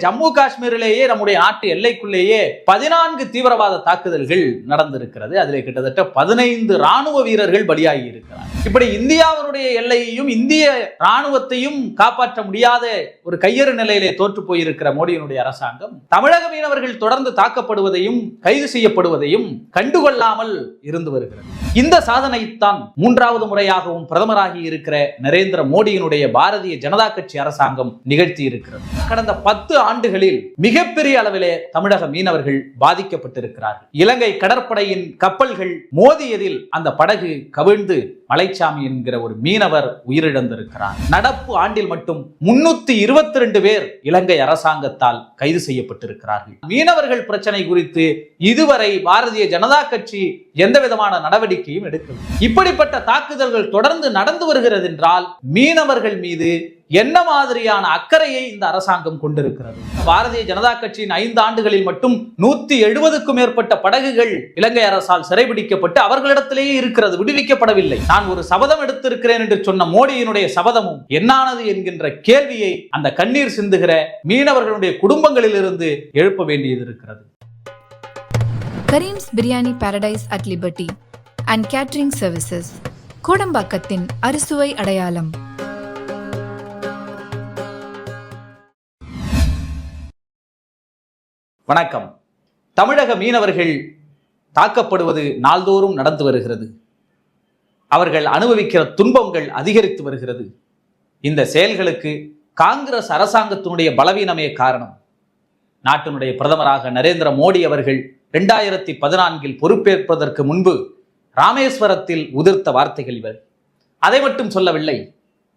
ஜம்மு காஷ்மீரிலேயே நம்முடைய நாட்டு எல்லைக்குள்ளேயே 14 தீவிரவாத தாக்குதல்கள் நடந்திருக்கிறது. அதிலே கிட்டத்தட்ட 15 ராணுவ வீரர்கள் பலியாகி இருக்கிறார். இப்படி இந்தியாவினுடைய எல்லையையும் இந்திய ராணுவத்தையும் காப்பாற்ற முடியாத ஒரு கையறு நிலையிலே தோற்று போயிருக்கிற மோடியினுடைய அரசாங்கம் தமிழக மீனவர்கள் தொடர்ந்து தாக்கப்படுவதையும் கைது செய்யப்படுவதையும் கண்டுகொள்ளாமல் இருந்து வருகிறது. இந்த சாதனைத்தான் 3வது முறையாகவும் பிரதமராகி இருக்கிற நரேந்திர மோடியினுடைய பாரதிய ஜனதா கட்சி அரசாங்கம் நிகழ்த்தி இருக்கிறது. கடந்த 10 ஆண்டுகளில் மிகப்பெரிய அளவிலே தமிழக மீனவர்கள் பாதிக்கப்பட்டிருக்கிறார்கள். இலங்கை கடற்படையின் கப்பல்கள் மோதியதில் அந்த படகு கவிழ்ந்து மலைச்சாமி என்கிற ஒரு மீனவர் உயிரிழந்திருக்கிறார். நடப்பு ஆண்டில் மட்டும் 322 பேர் இலங்கை அரசாங்கத்தால் கைது செய்யப்பட்டிருக்கிறார்கள். மீனவர்கள் பிரச்சனை குறித்து இதுவரை பாரதிய ஜனதா கட்சி எந்த விதமான நடவடிக்கையும் எடுக்கவில்லை. இப்படிப்பட்ட தாக்குதல்கள் தொடர்ந்து நடந்து வருகிறது என்றால் மீனவர்கள் மீது என்ன மாதிரியான அக்கறையை இந்த அரசாங்கம் கொண்டிருக்கிறது? பாரதிய ஜனதா கட்சியின் 5 ஆண்டுகளில் மட்டும் 170க்கும் மேற்பட்ட படகுகள் இலங்கை அரசால் சிறைபிடிக்கப்பட்டு அவர்களிடத்திலேயே இருக்கிறது, விடுவிக்கப்படவில்லை. நான் ஒரு சபதம் எடுத்திருக்கிறேன் என்று சொன்ன மோடியினுடைய சபதமும் என்னானது என்கின்ற கேள்வியை அந்த கண்ணீர் சிந்துகிற மீனவர்களுடைய குடும்பங்களில் இருந்து எழுப்ப வேண்டியது இருக்கிறது. Karim's biryani paradise at liberty and catering services, கோடம்பாக்கத்தின் அறுசுவை அடையாளம். வணக்கம். தமிழக மீனவர்கள் தாக்கப்படுவது நாள்தோறும் நடந்து வருகிறது. அவர்கள் அனுபவிக்கிற துன்பங்கள் அதிகரித்து வருகிறது. இந்த செயல்களுக்கு காங்கிரஸ் அரசாங்கத்தினுடைய பலவீனமே காரணம். நாட்டினுடைய பிரதமராக நரேந்திர மோடி அவர்கள் 2014 பொறுப்பேற்பதற்கு முன்பு ராமேஸ்வரத்தில் உதிர்த்த வார்த்தைகள் இவர். அதை மட்டும் சொல்லவில்லை,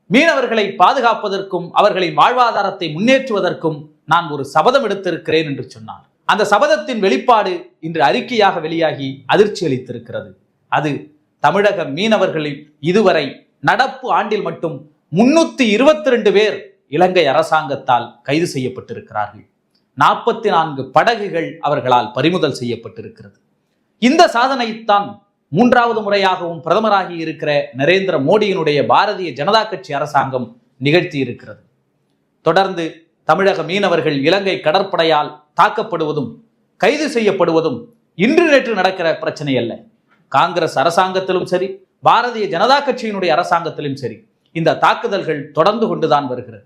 மீனவர்களை பாதுகாப்பதற்கும் அவர்களின் வாழ்வாதாரத்தை முன்னேற்றுவதற்கும் நான் ஒரு சபதம் எடுத்திருக்கிறேன் என்று சொன்னார். அந்த சபதத்தின் வெளிப்பாடு இன்று அறிக்கையாக வெளியாகி அதிர்ச்சி அளித்திருக்கிறது. அது தமிழக மீனவர்களில் இதுவரை நடப்பு ஆண்டில் மட்டும் 322 பேர் இலங்கை அரசாங்கத்தால் கைது செய்யப்பட்டிருக்கிறார்கள். 44 படகுகள் அவர்களால் பறிமுதல் செய்யப்பட்டிருக்கிறது. இந்த சாதனைத்தான் 3வது முறையாகவும் பிரதமராகி இருக்கிற நரேந்திர மோடியினுடைய பாரதிய ஜனதா கட்சி அரசாங்கம் நிகழ்த்தி இருக்கிறது. தொடர்ந்து தமிழக மீனவர்கள் இலங்கை கடற்படையால் தாக்கப்படுவதும் கைது செய்யப்படுவதும் இன்று நேற்று நடக்கிற பிரச்சனை அல்ல. காங்கிரஸ் அரசாங்கத்திலும் சரி, பாரதிய ஜனதா கட்சியினுடைய அரசாங்கத்திலும் சரி, இந்த தாக்குதல்கள் தொடர்ந்து கொண்டுதான் வருகிறது.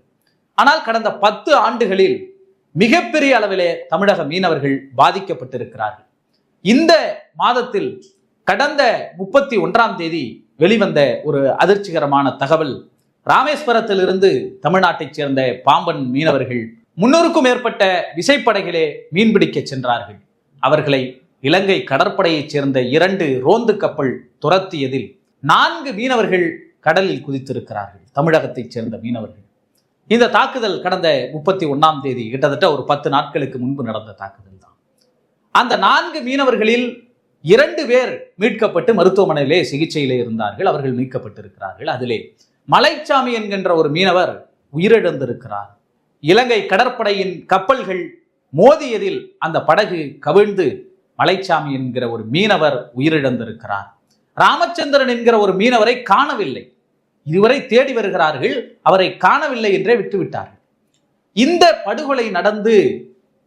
ஆனால் கடந்த 10 ஆண்டுகளில் மிகப்பெரிய அளவிலே தமிழக மீனவர்கள் பாதிக்கப்பட்டிருக்கிறார்கள். இந்த மாதத்தில் கடந்த 31ஆம் தேதி வெளிவந்த ஒரு அதிர்ச்சிகரமான தகவல், ராமேஸ்வரத்திலிருந்து தமிழ்நாட்டைச் சேர்ந்த பாம்பன் மீனவர்கள் 300க்கும் மேற்பட்ட விசைப்படகிலே மீன்பிடிக்க சென்றார்கள். அவர்களை இலங்கை கடற்படையைச் சேர்ந்த 2 ரோந்து கப்பல் துரத்தியதில் 4 மீனவர்கள் கடலில் குதித்திருக்கிறார்கள், தமிழகத்தைச் சேர்ந்த மீனவர்கள். இந்த தாக்குதல் கடந்த 31ஆம் தேதி, கிட்டத்தட்ட ஒரு 10 நாட்களுக்கு முன்பு நடந்த தாக்குதல் தான். அந்த 4 மீனவர்களில் 2 பேர் மீட்கப்பட்டு மருத்துவமனையிலே சிகிச்சையிலே இருந்தார்கள். அவர்கள் மீட்கப்பட்டிருக்கிறார்கள். அதிலே மலைச்சாமி என்கின்ற ஒரு மீனவர் உயிரிழந்திருக்கிறார். இலங்கை கடற்படையின் கப்பல்கள் மோதியதில் அந்த படகு கவிழ்ந்து மலைச்சாமி என்கிற ஒரு மீனவர் உயிரிழந்திருக்கிறார். ராமச்சந்திரன் என்கிற ஒரு மீனவரை காணவில்லை. இதுவரை தேடி வருகிறார்கள், அவரை காணவில்லை என்றே விட்டுவிட்டார்கள். இந்த படுகொலை நடந்து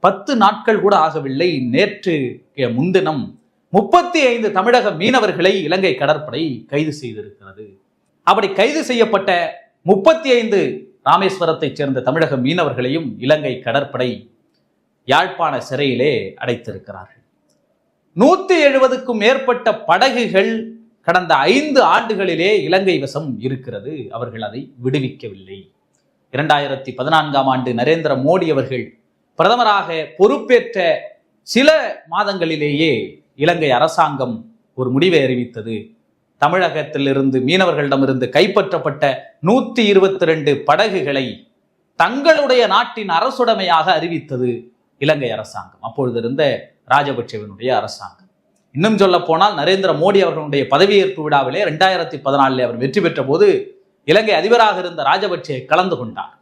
10 நாட்கள் கூட ஆகவில்லை. நேற்று முன்தினம் 35 தமிழக மீனவர்களை இலங்கை கடற்படை கைது செய்திருக்கிறது. அப்படி கைது செய்யப்பட்ட 35 ராமேஸ்வரத்தைச் சேர்ந்த தமிழக மீனவர்களையும் இலங்கை கடற்படை யாழ்ப்பாண சிறையிலே அடைத்திருக்கிறார்கள். 170க்கும் மேற்பட்ட படகுகள் கடந்த 5 ஆண்டுகளிலே இலங்கை வசம் இருக்கிறது. அவர்கள் அதை விடுவிக்கவில்லை. 2014ஆம் ஆண்டு நரேந்திர மோடி அவர்கள் பிரதமராக பொறுப்பேற்ற சில மாதங்களிலேயே இலங்கை அரசாங்கம் ஒரு முடிவை அறிவித்தது. தமிழகத்திலிருந்து மீனவர்களிடமிருந்து கைப்பற்றப்பட்ட 122 படகுகளை தங்களுடைய நாட்டின் அரசுடைமையாக அறிவித்தது இலங்கை அரசாங்கம், அப்பொழுது இருந்த ராஜபக்சேவினுடைய அரசாங்கம். இன்னும் சொல்ல போனால் நரேந்திர மோடி அவர்களுடைய பதவியேற்பு விழாவிலே 2014 அவர் வெற்றி பெற்ற போது இலங்கை அதிபராக இருந்த ராஜபக்சே கலந்து கொண்டார்.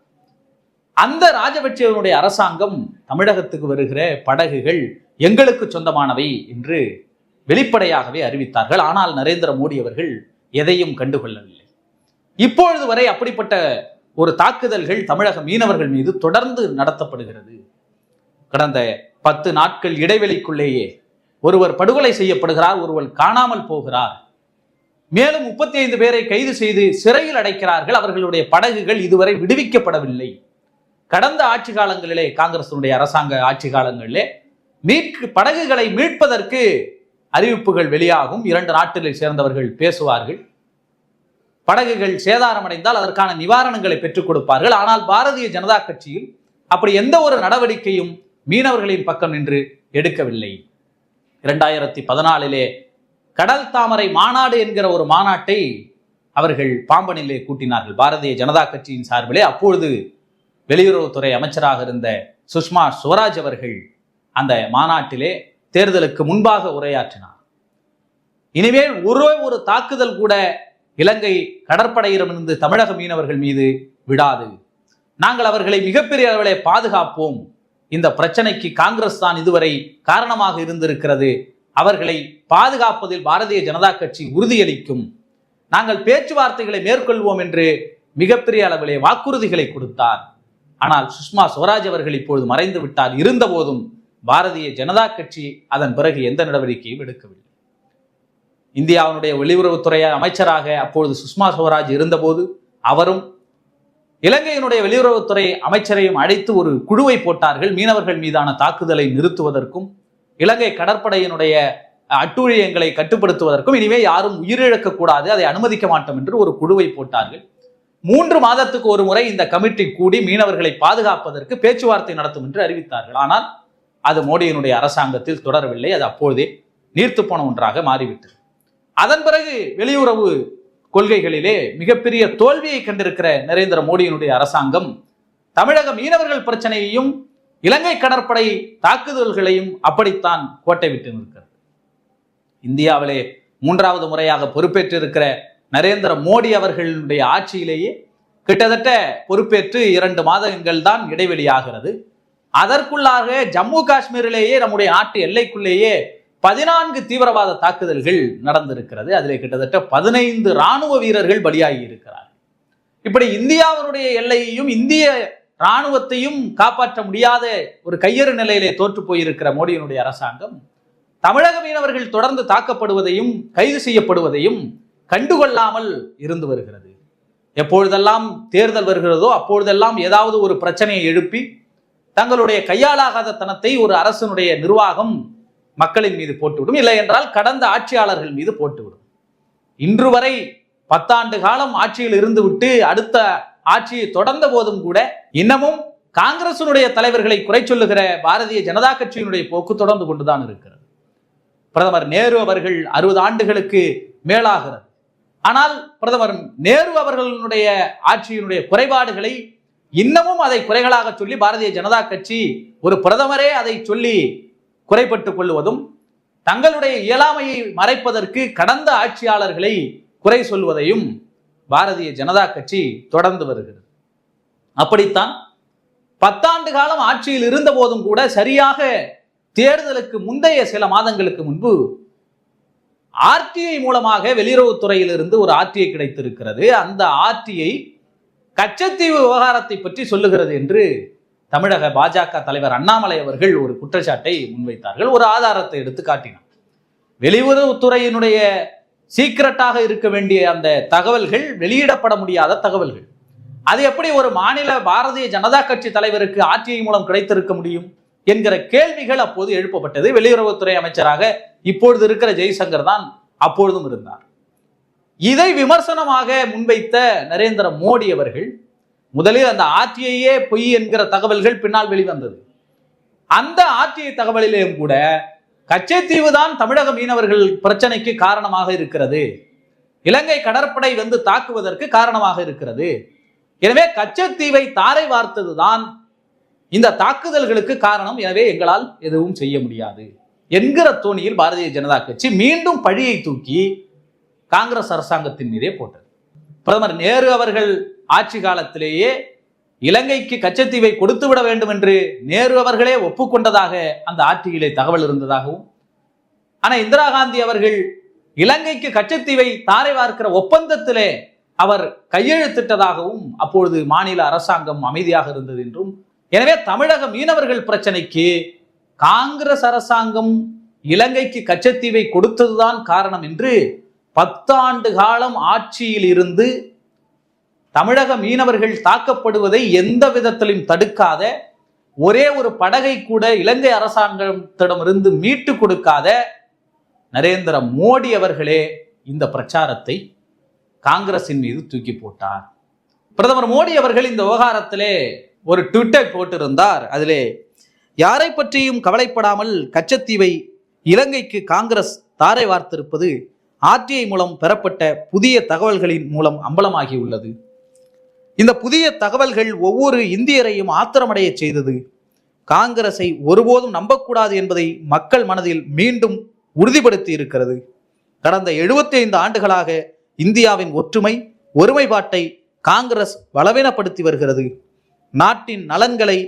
அந்த ராஜபக்சேவினுடைய அரசாங்கம் தமிழகத்துக்கு வருகிற படகுகள் எங்களுக்கு சொந்தமானவை என்று வெளிப்படையாகவே அறிவித்தார்கள். ஆனால் நரேந்திர மோடி அவர்கள் எதையும் கண்டுகொள்ளவில்லை. இப்பொழுது வரை அப்படிப்பட்ட ஒரு தாக்குதல்கள் தமிழக மீனவர்கள் மீது தொடர்ந்து நடத்தப்படுகிறது. கடந்த 10 நாட்கள் இடைவெளிக்குள்ளேயே ஒருவர் படுகொலை செய்யப்படுகிறார், ஒருவர் காணாமல் போகிறார். மேலும் 35 பேரை கைது செய்து சிறையில் அடைக்கிறார்கள். அவர்களுடைய படகுகள் இதுவரை விடுவிக்கப்படவில்லை. கடந்த ஆட்சி காலங்களிலே, காங்கிரசினுடைய அரசாங்க ஆட்சி காலங்களிலே படகுகளை மீட்பதற்கு அறிவிப்புகள் வெளியாகும். 2 நாட்டில் சேர்ந்தவர்கள் பேசுவார்கள். படகுகள் சேதாரமடைந்தால் அதற்கான நிவாரணங்களை பெற்றுக் கொடுப்பார்கள். ஆனால் பாரதிய ஜனதா கட்சியில் அப்படி எந்த ஒரு நடவடிக்கையும் மீனவர்களின் பக்கம் நின்று எடுக்கவில்லை. 2014 கடல் தாமரை மாநாடு என்கிற ஒரு மாநாட்டை அவர்கள் பாம்பனிலே கூட்டினார்கள் பாரதிய ஜனதா கட்சியின் சார்பிலே. அப்பொழுது வெளியுறவுத்துறை அமைச்சராக இருந்த சுஷ்மா ஸ்வராஜ் அவர்கள் அந்த மாநாட்டிலே தேர்தலுக்கு முன்பாக உரையாற்றினார். இனிமேல் ஒரு தாக்குதல் கூட இலங்கை கடற்படையிடமிருந்து தமிழக மீனவர்கள் மீது விடாது. நாங்கள் அவர்களை மிகப்பெரிய அளவிலே பாதுகாப்போம். இந்த பிரச்சனைக்கு காங்கிரஸ் தான் இதுவரை காரணமாக இருந்திருக்கிறது. அவர்களை பாதுகாப்பதில் பாரதிய ஜனதா கட்சி உறுதியளிக்கும். நாங்கள் பேச்சுவார்த்தைகளை மேற்கொள்வோம் என்று மிகப்பெரிய அளவிலே வாக்குறுதிகளை கொடுத்தார். ஆனால் சுஷ்மா ஸ்வராஜ் அவர்கள் இப்பொழுது மறைந்து விட்டார். இருந்த போதும் பாரதிய ஜனதா கட்சி அதன் பிறகு எந்த நடவடிக்கையும் எடுக்கவில்லை. இந்தியாவுடைய வெளியுறவுத்துறை அமைச்சராக அப்பொழுது சுஷ்மா ஸ்வராஜ் இருந்தபோது அவரும் இலங்கையினுடைய வெளியுறவுத்துறை அமைச்சரையும் அழைத்து ஒரு குழுவை போட்டார்கள். மீனவர்கள் மீதான தாக்குதலை நிறுத்துவதற்கும் இலங்கை கடற்படையினுடைய அட்டூழியங்களை கட்டுப்படுத்துவதற்கும். இனிமே யாரும் உயிரிழக்க கூடாது, அதை அனுமதிக்க மாட்டோம் என்று ஒரு குழுவை போட்டார்கள். 3 மாதத்துக்கு ஒரு முறை இந்த கமிட்டி கூடி மீனவர்களை பாதுகாப்பதற்கு பேச்சுவார்த்தை நடத்தும் என்று அறிவித்தார்கள். ஆனால் அது மோடியினுடைய அரசாங்கத்தில் தொடரவில்லை. அது அப்பொழுதே நீர்த்து போன ஒன்றாக மாறிவிட்டது. அதன் பிறகு வெளியுறவு கொள்கைகளிலே மிகப்பெரிய தோல்வியை கண்டிருக்கிற நரேந்திர மோடியினுடைய அரசாங்கம் தமிழக மீனவர்கள் பிரச்சனையையும் இலங்கை கடற்படை தாக்குதல்களையும் அப்படித்தான் கோட்டை விட்டு நிற்கிறது. இந்தியாவிலே 3வது முறையாக பொறுப்பேற்றிருக்கிற நரேந்திர மோடி அவர்களுடைய ஆட்சியிலேயே கிட்டத்தட்ட பொறுப்பேற்று 2 மாதங்கள் தான் இடைவெளியாகிறது. அதற்குள்ளாக ஜம்மு காஷ்மீரிலேயே நம்முடைய நாட்டு எல்லைக்குள்ளேயே 14 தீவிரவாத தாக்குதல்கள் நடந்திருக்கிறது. அதிலே கிட்டத்தட்ட 15 ராணுவ வீரர்கள் பலியாகி இருக்கிறார். இப்படி இந்தியாவினுடைய எல்லையையும் இந்திய ராணுவத்தையும் காப்பாற்ற முடியாத ஒரு கையறு நிலையிலே தோற்று போயிருக்கிற மோடியினுடைய அரசாங்கம் தமிழக மீனவர்கள் தொடர்ந்து தாக்கப்படுவதையும் கைது செய்யப்படுவதையும் கண்டுகொள்ளாமல் இருந்து வருகிறது. எப்பொழுதெல்லாம் தேர்தல் வருகிறதோ அப்பொழுதெல்லாம் ஏதாவது ஒரு பிரச்சனையை எழுப்பி தங்களுடைய கையாளாகாத தனத்தை ஒரு அரசனுடைய நிர்வாகம் மக்களின் மீது போட்டுவிடும். இல்லை என்றால் கடந்த ஆட்சியாளர்கள் மீது போட்டுவிடும். இன்று வரை 10 ஆண்டு காலம் ஆட்சியில் இருந்து விட்டு அடுத்த ஆட்சியை தொடர்ந்த போதும் கூட இன்னமும் காங்கிரசினுடைய தலைவர்களை குறை சொல்லுகிற பாரதிய ஜனதா கட்சியினுடைய போக்கு தொடர்ந்து கொண்டுதான் இருக்கிறது. பிரதமர் நேரு அவர்கள் 60 ஆண்டுகளுக்கு மேலாகிறது. ஆனால் பிரதமர் நேரு அவர்களுடைய ஆட்சியினுடைய குறைபாடுகளை இன்னமும் அதை குறைகளாக சொல்லி பாரதிய ஜனதா கட்சி ஒரு பிரதமரே அதை சொல்லி குறைப்பட்டுக் கொள்வதும் தங்களுடைய இயலாமையை மறைப்பதற்கு கடந்த ஆட்சியாளர்களை குறை சொல்வதையும் பாரதிய ஜனதா கட்சி தொடர்ந்து வருகிறது. அப்படித்தான் 10 ஆண்டு காலம் ஆட்சியில் இருந்த போதும் கூட சரியாக தேர்தலுக்கு முந்தைய சில மாதங்களுக்கு முன்பு ஆர்டிஐ மூலமாக வெளியுறவுத்துறையிலிருந்து ஒரு ஆர்டிஐ கிடைத்திருக்கிறது. அந்த ஆர்டிஐ கச்சத்தீவு விவகாரத்தை பற்றி சொல்லுகிறது என்று தமிழக பாஜக தலைவர் அண்ணாமலை அவர்கள் ஒரு குற்றச்சாட்டை முன்வைத்தார்கள். ஒரு ஆதாரத்தை எடுத்து காட்டினார். வெளியுறவுத்துறையினுடைய சீக்கிரட்டாக இருக்க வேண்டிய அந்த தகவல்கள் வெளியிடப்பட முடியாத தகவல்கள். அது எப்படி ஒரு மாநில பாரதிய ஜனதா கட்சி தலைவருக்கு ஆர்டிஐ மூலம் கிடைத்திருக்க முடியும் என்கிற கேள்விகள் அப்போது எழுப்பப்பட்டது. வெளியுறவுத்துறை அமைச்சராக இப்பொழுது இருக்கிற ஜெய்சங்கர் தான் அப்பொழுதும் இருந்தார். இதை விமர்சனமாக முன்வைத்த நரேந்திர மோடி அவர்கள் முதலில் அந்த ஆர்டிஐயே பொய் என்கிற தகவல்கள் பின்னால் வெளிவந்தது. அந்த ஆர்டிஐ தகவலிலேயும் கூட கச்சத்தீவு தான் தமிழக மீனவர்கள் பிரச்சனைக்கு காரணமாக இருக்கிறது, இலங்கை கடற்படை வந்து தாக்குவதற்கு காரணமாக இருக்கிறது, எனவே கச்சத்தீவை தாரை வார்த்ததுதான் இந்த தாக்குதல்களுக்கு காரணம், எனவே எங்களால் எதுவும் செய்ய முடியாது என்கிற தோணியில் பாரதிய ஜனதா கட்சி மீண்டும் பழியை தூக்கி காங்கிரஸ் அரசாங்கத்தின் மீதே போட்டது. பிரதமர் நேரு அவர்கள் ஆட்சி காலத்திலேயே இலங்கைக்கு கச்சத்தீவை கொடுத்து விட வேண்டும் என்று நேரு அவர்களே ஒப்புக்கொண்டதாக அந்த ஆட்சியிலே தகவல் இருந்ததாகவும், ஆனால் இந்திரா காந்தி அவர்கள் இலங்கைக்கு கச்சத்தீவை தாரை வார்க்கிற ஒப்பந்தத்திலே அவர் கையெழுத்திட்டதாகவும் அப்பொழுது மாநில அரசாங்கம் அமைதியாக இருந்தது என்றும் எனவே தமிழக மீனவர்கள் பிரச்சனைக்கு காங்கிரஸ் அரசாங்கம் இலங்கைக்கு கச்சத்தீவை கொடுத்ததுதான் காரணம் என்று 10 ஆண்டு காலம் ஆட்சியில் இருந்து தமிழக மீனவர்கள் தாக்கப்படுவதை எந்த விதத்திலும் தடுக்காத, ஒரே ஒரு படகை கூட இலங்கை அரசாங்கத்திடமிருந்து மீட்டு கொடுக்காத நரேந்திர மோடி அவர்களே இந்த பிரச்சாரத்தை காங்கிரசின் மீது தூக்கி போட்டார். பிரதமர் மோடி அவர்கள் இந்த விவகாரத்திலே ஒரு ட்விட்டர் போட்டிருந்தார். அதிலே யாரை பற்றியும் கவலைப்படாமல் கச்சத்தீவை இலங்கைக்கு காங்கிரஸ் தாரை வார்த்திருப்பது ஆர்டிஐ மூலம் பெறப்பட்ட புதிய தகவல்களின் மூலம் அம்பலமாகியுள்ளது. இந்த புதிய தகவல்கள் ஒவ்வொரு இந்தியரையும் ஆத்திரமடைய செய்தது. காங்கிரஸை ஒருபோதும் நம்பக்கூடாது என்பதை மக்கள் மனதில் மீண்டும் உறுதிப்படுத்தி இருக்கிறது. கடந்த 75 ஆண்டுகளாக இந்தியாவின் ஒருமைப்பாட்டை காங்கிரஸ் பலவீனப்படுத்தி வருகிறது. நாட்டின் நலன்களை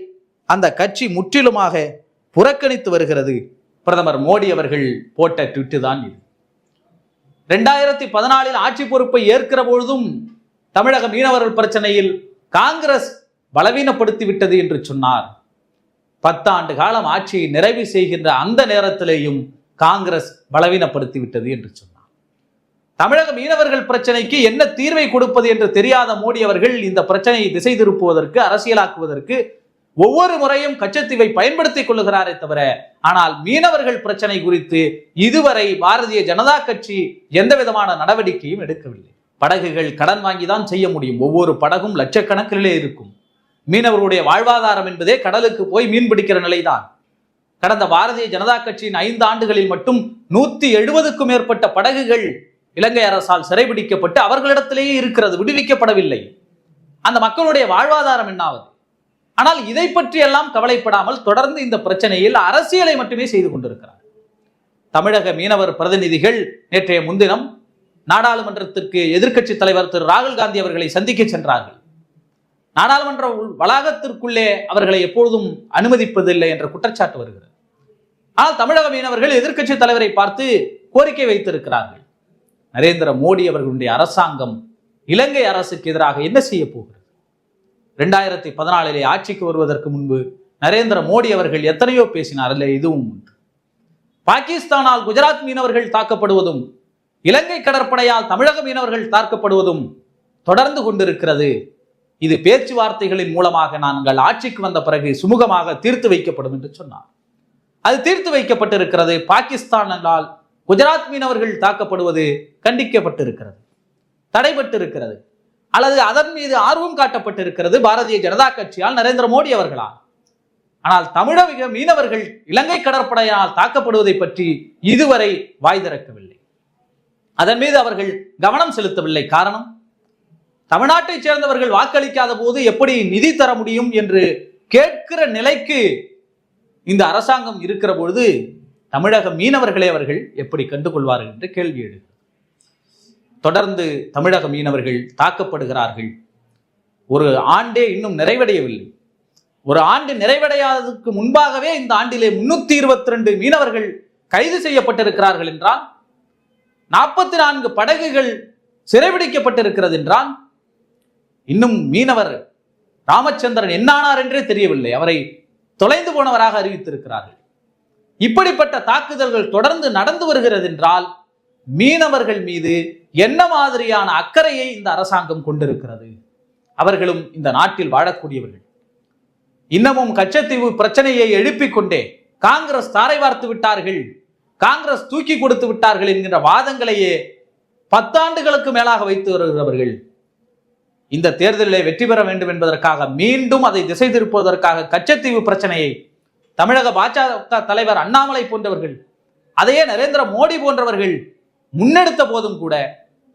அந்த கட்சி முற்றிலுமாக புறக்கணித்து வருகிறது. பிரதமர் மோடி அவர்கள் போட்ட ட்வீட் தான் இது. 2014 ஆட்சி பொறுப்பை ஏற்கிற பொழுதும் தமிழக மீனவர்கள் பிரச்சனையில் காங்கிரஸ் பலவீனப்படுத்தி விட்டது என்று சொன்னார். 10 ஆண்டு காலம் ஆட்சியை நிறைவு செய்கின்ற அந்த நேரத்திலேயும் காங்கிரஸ் பலவீனப்படுத்தி விட்டது என்று சொன்னார். தமிழக மீனவர்கள் பிரச்சனைக்கு என்ன தீர்வை கொடுப்பது என்று தெரியாத மோடி அவர்கள் இந்த பிரச்சனையை திசை திருப்புவதற்கு, அரசியலாக்குவதற்கு ஒவ்வொரு முறையும் கச்சத்தீவை பயன்படுத்திக் கொள்ளுகிறாரே தவிர, ஆனால் மீனவர்கள் பிரச்சனை குறித்து இதுவரை பாரதிய ஜனதா கட்சி எந்த விதமான நடவடிக்கையும் எடுக்கவில்லை. படகுகள் கடன் வாங்கிதான் செய்ய முடியும். ஒவ்வொரு படகும் லட்சக்கணக்கிலே இருக்கும். மீனவர்களுடைய வாழ்வாதாரம் என்பதே கடலுக்கு போய் மீன் பிடிக்கிற நிலைதான். கடந்த பாரதிய ஜனதா கட்சியின் 5 ஆண்டுகளில் மட்டும் 170க்கும் மேற்பட்ட படகுகள் இலங்கை அரசால் சிறைபிடிக்கப்பட்டு அவர்களிடத்திலேயே இருக்கிறது, விடுவிக்கப்படவில்லை. அந்த மக்களுடைய வாழ்வாதாரம் என்னாவது? ஆனால் இதை பற்றி எல்லாம் கவலைப்படாமல் தொடர்ந்து இந்த பிரச்சனையில் அரசியலை மட்டுமே செய்து கொண்டிருக்கிறார். தமிழக மீனவர் பிரதிநிதிகள் நேற்றைய முன்தினம் நாடாளுமன்றத்திற்கு எதிர்க்கட்சி தலைவர் திரு ராகுல் காந்தி அவர்களை சந்திக்க சென்றார்கள். நாடாளுமன்ற வளாகத்திற்குள்ளே அவர்களை எப்பொழுதும் அனுமதிப்பதில்லை என்ற குற்றச்சாட்டு வருகிறது. ஆனால் தமிழக மீனவர்கள் எதிர்க்கட்சி தலைவரை பார்த்து கோரிக்கை வைத்திருக்கிறார்கள். நரேந்திர மோடி அவர்களுடைய அரசாங்கம் இலங்கை அரசுக்கு எதிராக என்ன செய்ய போகிறது? 2014 ஆட்சிக்கு வருவதற்கு முன்பு நரேந்திர மோடி அவர்கள் எத்தனையோ பேசினார். இல்லை, இதுவும் உண்டு. பாகிஸ்தானால் குஜராத் மீனவர்கள் தாக்கப்படுவதும், இலங்கை கடற்படையால் தமிழக மீனவர்கள் தாக்கப்படுவதும் தொடர்ந்து கொண்டிருக்கிறது. இது பேச்சுவார்த்தைகளின் மூலமாக நாங்கள் ஆட்சிக்கு வந்த பிறகு சுமூகமாக தீர்த்து வைக்கப்படும் என்று சொன்னார். அது தீர்த்து வைக்கப்பட்டிருக்கிறது. பாகிஸ்தானால் குஜராத் மீனவர்கள் தாக்கப்படுவது கண்டிக்கப்பட்டிருக்கிறது, தடைபட்டிருக்கிறது, அல்லது அதன் மீது ஆர்வம் காட்டப்பட்டிருக்கிறது பாரதிய ஜனதா கட்சியால், நரேந்திர மோடி அவர்களால். ஆனால் தமிழக மீனவர்கள் இலங்கை கடற்படையால் தாக்கப்படுவதை பற்றி இதுவரை வாய் திறக்கவில்லை. அதன் மீது அவர்கள் கவனம் செலுத்தவில்லை. காரணம், தமிழ்நாட்டை சேர்ந்தவர்கள் வாக்களிக்காத போது எப்படி நிதி தர முடியும் என்று கேட்கிற நிலைக்கு இந்த அரசாங்கம் இருக்கிற பொழுது தமிழக மீனவர்களை அவர்கள் எப்படி கண்டுகொள்வார்கள் என்று கேள்வி எழுது. தொடர்ந்து தமிழக மீனவர்கள் தாக்கப்படுகிறார்கள். ஒரு ஆண்டே இன்னும் நிறைவடையவில்லை. ஒரு ஆண்டு நிறைவடையாததுக்கு முன்பாகவே இந்த ஆண்டிலே 322 மீனவர்கள் கைது செய்யப்பட்டிருக்கிறார்கள் என்றால், 44 படகுகள் சிறைபிடிக்கப்பட்டிருக்கிறது என்றால், இன்னும் மீனவர் ராமச்சந்திரன் என்னானார் என்றே தெரியவில்லை. அவரை தொலைந்து போனவராக அறிவித்திருக்கிறார்கள். இப்படிப்பட்ட தாக்குதல்கள் தொடர்ந்து நடந்து வருகிறது என்றால், மீனவர்கள் மீது என்ன மாதிரியான அக்கறையை இந்த அரசாங்கம் கொண்டிருக்கிறது? அவர்களும் இந்த நாட்டில் வாழக்கூடியவர்கள். இன்னமும் கச்சத்தீவு பிரச்சனையை எழுப்பிக் கொண்டே காங்கிரஸ் தாரை வார்த்து விட்டார்கள், காங்கிரஸ் தூக்கி கொடுத்து விட்டார்கள் என்கின்ற வாதங்களையே 10 ஆண்டுகளுக்கு மேலாக வைத்து வருகிறவர்கள் இந்த தேர்தலிலே வெற்றி பெற வேண்டும் என்பதற்காக, மீண்டும் அதை திசை திருப்புவதற்காக கச்சத்தீவு பிரச்சனையை தமிழக பாஜக தலைவர் அண்ணாமலை போன்றவர்கள், அதையே நரேந்திர மோடி போன்றவர்கள் முன்னெடுத்த போதும் கூட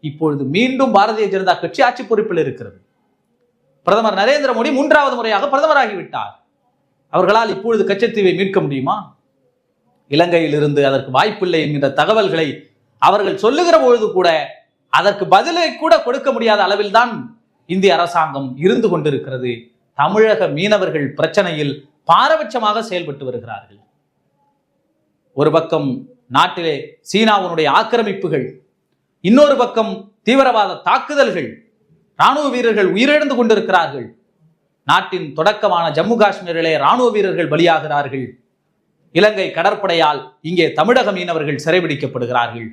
இப்பொழுது மீண்டும் பாரதிய ஜனதா கட்சி ஆட்சி பொறுப்பில் இருக்கிறது. பிரதமர் நரேந்திர மோடி 3வது முறையாக பிரதமராகிவிட்டார். அவர்களால் இப்பொழுது கச்சத்தீவை மீட்க முடியுமா? இலங்கையில் இருந்து அதற்கு வாய்ப்பில்லை என்கின்ற தகவல்களை அவர்கள் சொல்லுகிற பொழுது கூட அதற்கு பதிலை கூட கொடுக்க முடியாத அளவில் தான் இந்திய அரசாங்கம் இருந்து கொண்டிருக்கிறது. தமிழக மீனவர்கள் பிரச்சனையில் பாரபட்சமாக செயல்பட்டு வருகிறார்கள். ஒரு பக்கம் நாட்டிலே சீனாவினுடைய ஆக்கிரமிப்புகள், இன்னொரு பக்கம் தீவிரவாத தாக்குதல்கள், ராணுவ வீரர்கள் உயிரிழந்து கொண்டிருக்கிறார்கள். நாட்டின் தொடக்கமான ஜம்மு காஷ்மீரிலே இராணுவ வீரர்கள் பலியாகிறார்கள். இலங்கை கடற்படையால் இங்கே தமிழக மீனவர்கள் சிறைபிடிக்கப்படுகிறார்கள்.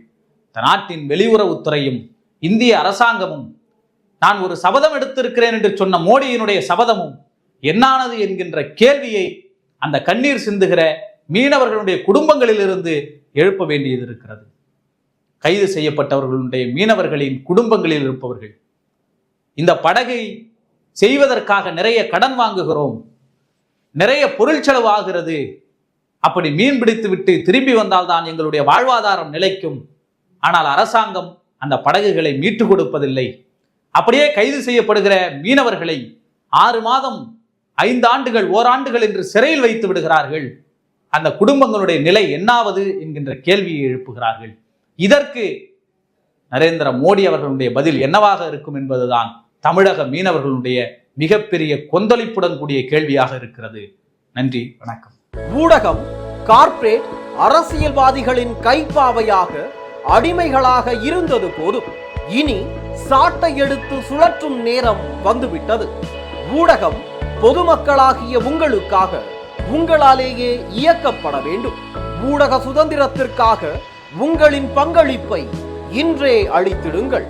இந்த நாட்டின் வெளியுறவுத்துறையும் இந்திய அரசாங்கமும் நான் ஒரு சபதம் எடுத்திருக்கிறேன் என்று சொன்ன மோடியினுடைய சபதமும் என்னானது என்கின்ற கேள்வியை அந்த கண்ணீர் சிந்துகிற மீனவர்களுடைய குடும்பங்களிலிருந்து எழுப்ப வேண்டியது இருக்கிறது. கைது செய்யப்பட்டவர்களுடைய மீனவர்களின் குடும்பங்களில் இருப்பவர்கள் இந்த படகை செய்வதற்காக நிறைய கடன் வாங்குகிறோம், நிறைய பொருள் செலவு ஆகிறது, அப்படி மீன் பிடித்து விட்டு திரும்பி வந்தால்தான் எங்களுடைய வாழ்வாதாரம் நிலைக்கும். ஆனால் அரசாங்கம் அந்த படகுகளை மீட்டு கொடுப்பதில்லை. அப்படியே கைது செய்யப்படுகிற மீனவர்களை 6 மாதம் 5 ஆண்டுகள் ஓராண்டுகள் என்று சிறையில் வைத்து விடுகிறார்கள். அந்த குடும்பங்களுடைய நிலை என்னாவது என்கின்ற கேள்வியை எழுப்புகிறார்கள். இதற்கு நரேந்திர மோடி அவர்களுடைய பதில் என்னவாக இருக்கும் என்பதுதான் தமிழக மீனவர்களுடைய மிகப்பெரிய கொந்தளிப்புடன் கூடிய கேள்வியாக இருக்கிறது. நன்றி, வணக்கம். ஊடகம் கார்ப்பரேட் அரசியல்வாதிகளின் கைப்பாவையாக அடிமைகளாக இருந்தது போதும். இனி சாட்டை எடுத்து சுழற்றும் நேரம் வந்துவிட்டது. ஊடகம் பொதுமக்களாகிய உங்களுக்காக உங்களாலேயே இயக்கப்பட வேண்டும். ஊடக சுதந்திரத்திற்காக உங்களின் பங்களிப்பை இன்றே அளித்திடுங்கள்.